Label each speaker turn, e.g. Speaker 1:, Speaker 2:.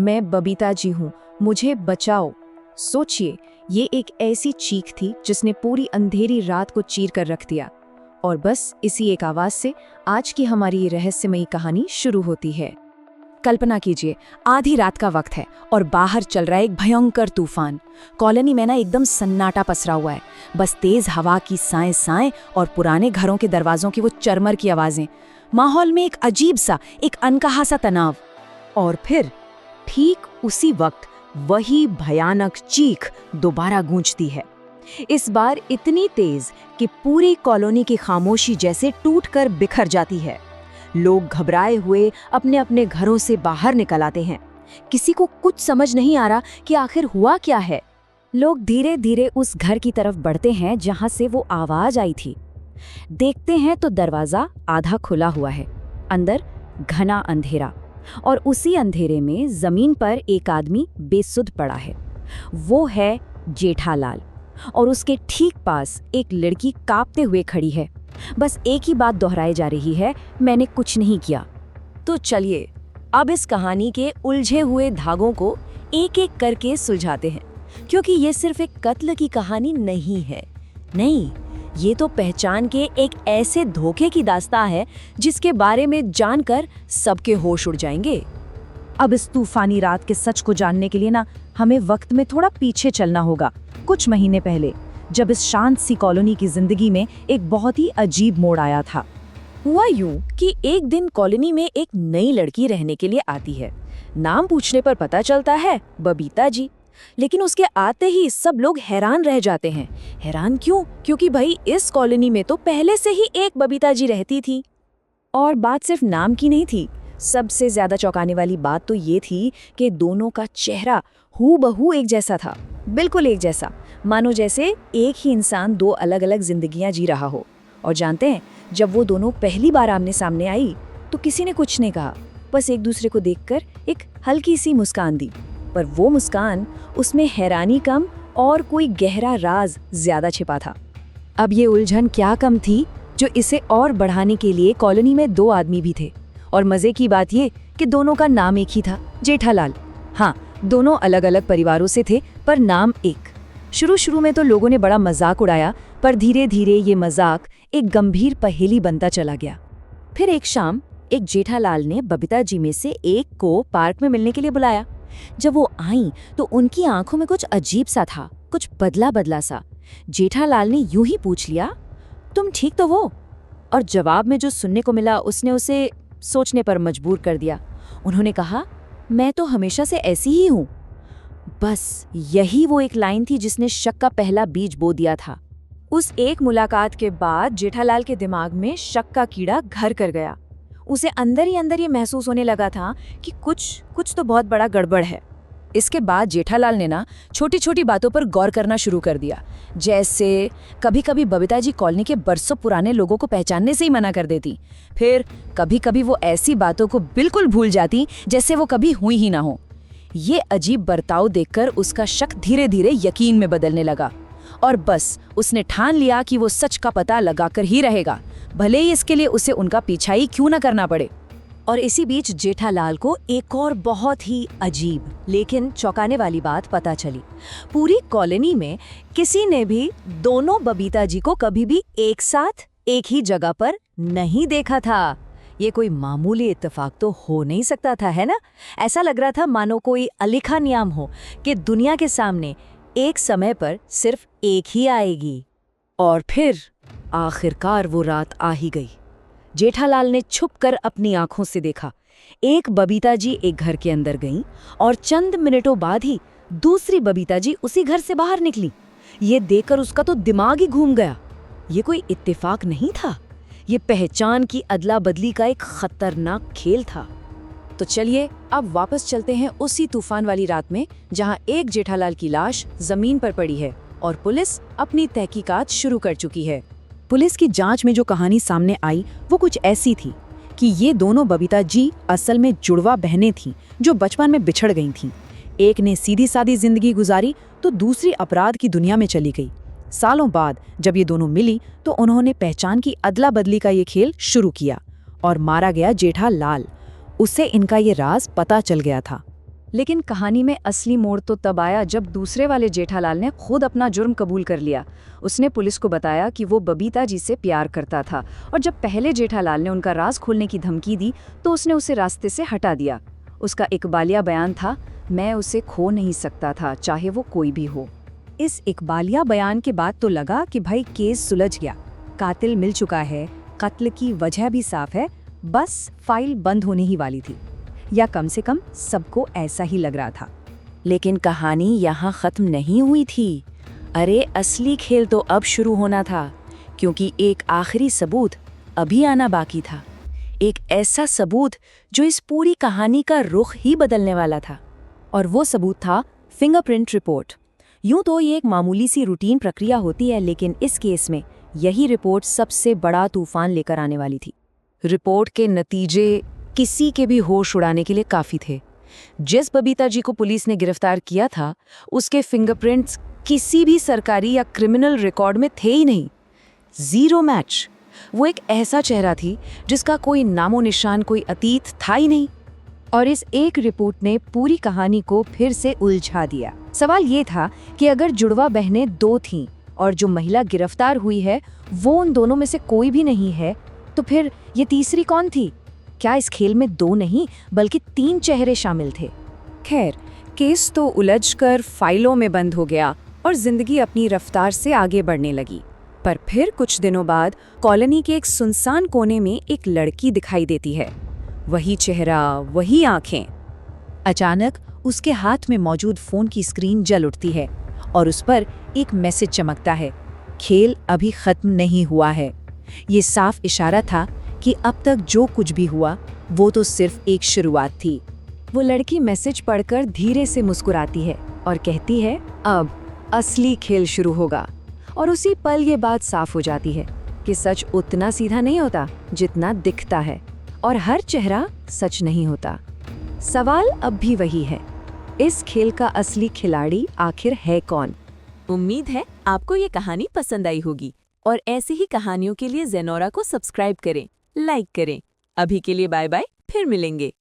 Speaker 1: मैं बबीता जी हूँ, मुझे बचाओ। सोचिए, ये एक ऐसी चीख थी जिसने पूरी अंधेरी रात को चीर कर रख दिया। और बस इसी एक आवाज से आज की हमारी ये रहस्यमयी कहानी शुरू होती है।
Speaker 2: कल्पना कीजिए, आधी रात का वक्त है और बाहर चल रहा है एक भयंकर तूफान। कॉलोनी में ना एकदम सन्नाटा पसरा हुआ है। बस तेज हवा की साएं साएं और पुराने घरों के दरवाजों की वो चरमर की आवाजें। माहौल में एक अजीब सा, एक अनकहा सा तनाव। और फिर ठीक उसी वक्त वही भयानक चीख दोबारा गूंजती है। इस बार इतनी तेज कि पूरी कॉलोनी की खामोशी जैसे टूटकर बिखर जाती है। लोग घबराए हुए अपने अपने घरों से बाहर निकल आते हैं। किसी को कुछ समझ नहीं आ रहा कि आखिर हुआ क्या है। लोग धीरे धीरे उस घर की तरफ बढ़ते हैं जहां से वो आवाज आई थी। देखते हैं तो दरवाजा आधा खुला हुआ है, अंदर घना अंधेरा, और उसी अंधेरे में जमीन पर एक आदमी बेसुध पड़ा है। वो है जेठालाल, और उसके ठीक पास एक लड़की कांपते हुए खड़ी है। बस एक ही बात दोहराई जा रही है, मैंने कुछ नहीं किया। तो चलिए अब इस कहानी के उलझे हुए धागों को एक एक करके सुलझाते हैं, क्योंकि ये सिर्फ एक कत्ल की कहानी नहीं है। नहीं, ये तो पहचान के एक ऐसे धोखे की दास्तां है जिसके बारे में जानकर सबके होश उड़ जाएंगे।
Speaker 1: अब इस तूफानी रात के सच को जानने के लिए ना हमें वक्त में थोड़ा पीछे चलना होगा, कुछ महीने पहले, जब इस शांत सी कॉलोनी की जिंदगी में एक बहुत ही अजीब मोड़ आया था।
Speaker 2: हुआ यूं कि एक दिन कॉलोनी में एक नई लड़की रहने के लिए आती है। नाम पूछने पर पता चलता है बबीता जी। लेकिन उसके आते ही सब लोग हैरान रह जाते हैं। हैरान क्यों? क्योंकि भाई इस कॉलोनी में तो पहले से ही एक बबीता जी रहती थी। और बात सिर्फ नाम की नहीं थी। सबसे ज्यादा चौंकाने वाली बात तो ये थी कि दोनों का चेहरा हूबहू एक जैसा था, बिल्कुल एक जैसा, मानो जैसे एक ही इंसान दो अलग अलग जिंदगियां जी रहा हो। और जानते हैं, जब वो दोनों पहली बार आमने सामने आई तो किसी ने कुछ नहीं कहा, बस एक दूसरे को देखकर एक हल्की सी मुस्कान दी। पर वो मुस्कान, उसमें हैरानी कम और कोई गहरा राज ज्यादा छिपा था। अब ये उलझन क्या कम थी जो इसे और बढ़ाने के लिए कॉलोनी में दो आदमी भी थे। और मजे की बात ये कि दोनों का नाम एक ही था, जेठालाल। हाँ, दोनों अलग अलग परिवारों से थे पर नाम एक। शुरू में तो लोगों ने बड़ा मजाक उड़ाया, पर धीरे धीरे ये मजाक एक गंभीर पहेली बनता चला गया। फिर एक शाम एक जेठालाल ने बबीता जी में से एक को पार्क में मिलने के लिए बुलाया। जब वो आई तो उनकी आंखों में कुछ अजीब सा था, कुछ बदला बदला सा। जेठालाल ने यूं ही पूछ लिया, तुम ठीक तो हो? और जवाब में जो सुनने को मिला उसने उसे सोचने पर मजबूर कर दिया। उन्होंने कहा, मैं तो हमेशा से ऐसी ही हूं। बस यही वो एक लाइन थी जिसने शक का पहला बीज बो दिया था। उस एक मुलाकात के बाद जेठालाल के दिमाग में शक का कीड़ा घर कर गया। उसे अंदर ही अंदर ये महसूस होने लगा था कि कुछ तो बहुत बड़ा गड़बड़ है। इसके बाद जेठालाल ने ना छोटी छोटी बातों पर गौर करना शुरू कर दिया। जैसे कभी कभी बबीता जी कॉलोनी के बरसों पुराने लोगों को पहचानने से ही मना कर देती। फिर कभी कभी वो ऐसी बातों को बिल्कुल भूल जाती जैसे वो कभी हुई ही ना हो। ये अजीब बर्ताव देखकर उसका शक धीरे धीरे यकीन में बदलने लगा। और बस उसने ठान लिया कि वो सच का पता लगाकर ही रहेगा, भले ही इसके लिए उसे उनका पीछा ही क्यों न करना पड़े। और इसी बीच जेठालाल को एक और बहुत ही अजीब लेकिन चौंकाने वाली बात पता चली। पूरी कॉलोनी में किसी ने भी दोनों बबीता जी को कभी भी एक साथ एक ही जगह पर नहीं देखा था। ये कोई मामूली इत्तेफाक तो हो नहीं सकता था, है ना? ऐसा लग रहा था मानो कोई अलिखा नियम हो कि दुनिया के सामने एक समय पर सिर्फ एक ही आएगी। और फिर आखिरकार वो रात आ ही गई। जेठालाल ने छुपकर अपनी आंखों से देखा। एक बबीता जी एक घर के अंदर गईं और चंद मिनटों बाद ही दूसरी बबीता जी उसी घर से बाहर निकली। ये देखकर उसका तो दिमाग ही घूम गया। ये कोई इत्तेफाक नहीं था, ये पहचान की अदला बदली का एक खतरनाक खेल था। तो चलिए अब वापस चलते हैं उसी तूफान वाली रात में, जहां एक जेठालाल की लाश जमीन पर पड़ी है और पुलिस अपनी तहकीकात शुरू कर चुकी है। पुलिस की जांच में जो कहानी सामने आई वो कुछ ऐसी थी कि ये दोनों बबीता जी असल में जुड़वा बहनें थीं जो बचपन में बिछड़ गई थीं। एक ने सीधी सादी जिंदगी गुजारी तो दूसरी अपराध की दुनिया में चली गई। सालों बाद जब ये दोनों मिली तो उन्होंने पहचान की अदला बदली का ये खेल शुरू किया और मारा गया जेठालाल। उससे इनका ये राज पता चल गया था।
Speaker 1: लेकिन कहानी में असली मोड़ तो तब आया जब दूसरे वाले जेठालाल ने खुद अपना जुर्म कबूल कर लिया। उसने पुलिस को बताया कि वो बबीता जी से प्यार करता था, और जब पहले जेठालाल ने उनका राज खोलने की धमकी दी तो उसने उसे रास्ते से हटा दिया। उसका इकबालिया बयान था, मैं उसे खो नहीं सकता था, चाहे वो कोई भी हो। इस इकबालिया बयान के बाद तो लगा कि भाई केस सुलझ गया, कातिल मिल चुका है, कत्ल की वजह भी साफ है, बस फाइल बंद होने ही वाली थी, या कम से कम सबको ऐसा ही लग रहा था।
Speaker 2: लेकिन कहानी यहाँ खत्म नहीं हुई थी। अरे असली खेल तो अब शुरू होना था, क्योंकि एक आखिरी सबूत अभी आना बाकी था। एक ऐसा सबूत जो इस पूरी कहानी का रुख ही बदलने वाला था।
Speaker 1: और वो सबूत था फिंगरप्रिंट रिपोर्ट। यूं तो ये एक मामूली सी रूटीन प्रक्रिया होती है, लेकिन इस केस में यही रिपोर्ट सबसे बड़ा तूफान लेकर आने वाली थी। रिपोर्ट के नतीजे किसी के भी होश उड़ाने के लिए काफी थे। जिस बबीता जी को पुलिस ने गिरफ्तार किया था, उसके फिंगरप्रिंट्स किसी भी सरकारी या क्रिमिनल रिकॉर्ड में थे ही नहीं। Zero match. वो एक ऐसा चेहरा थी जिसका कोई नामो निशान, कोई अतीत था ही नहीं। और इस एक रिपोर्ट ने पूरी कहानी को फिर से उलझा दिया। सवाल ये था कि अगर जुड़वा बहनें दो थीं और जो महिला गिरफ्तार हुई है वो उन दोनों में से कोई भी नहीं है, तो फिर ये तीसरी कौन थी? क्या इस खेल में दो नहीं बल्कि तीन चेहरे शामिल थे? खैर, केस तो उलझकर फाइलों में बंद हो गया और जिंदगी अपनी रफ्तार से आगे बढ़ने लगी। पर फिर कुछ दिनों बाद कॉलोनी के एक सुनसान कोने में एक लड़की दिखाई देती है। वही चेहरा, वही आंखें। अचानक उसके हाथ में मौजूद फोन की स्क्रीन जल उठती है और उस पर एक मैसेज चमकता है, खेल अभी खत्म नहीं हुआ है। ये साफ इशारा था कि अब तक जो कुछ भी हुआ वो तो सिर्फ एक शुरुआत थी। वो लड़की मैसेज पढ़कर धीरे से मुस्कुराती है और कहती है, अब असली खेल शुरू होगा। और उसी पल ये बात साफ हो जाती है कि सच उतना सीधा नहीं होता जितना दिखता है, और हर चेहरा सच नहीं होता। सवाल अब भी वही है, इस खेल का असली खिलाड़ी आखिर है कौन?
Speaker 2: उम्मीद है आपको ये कहानी पसंद आई होगी, और ऐसी ही कहानियों के लिए ज़ेनोरा को सब्सक्राइब करें, लाइक करें। अभी के लिए बाय बाय, फिर मिलेंगे।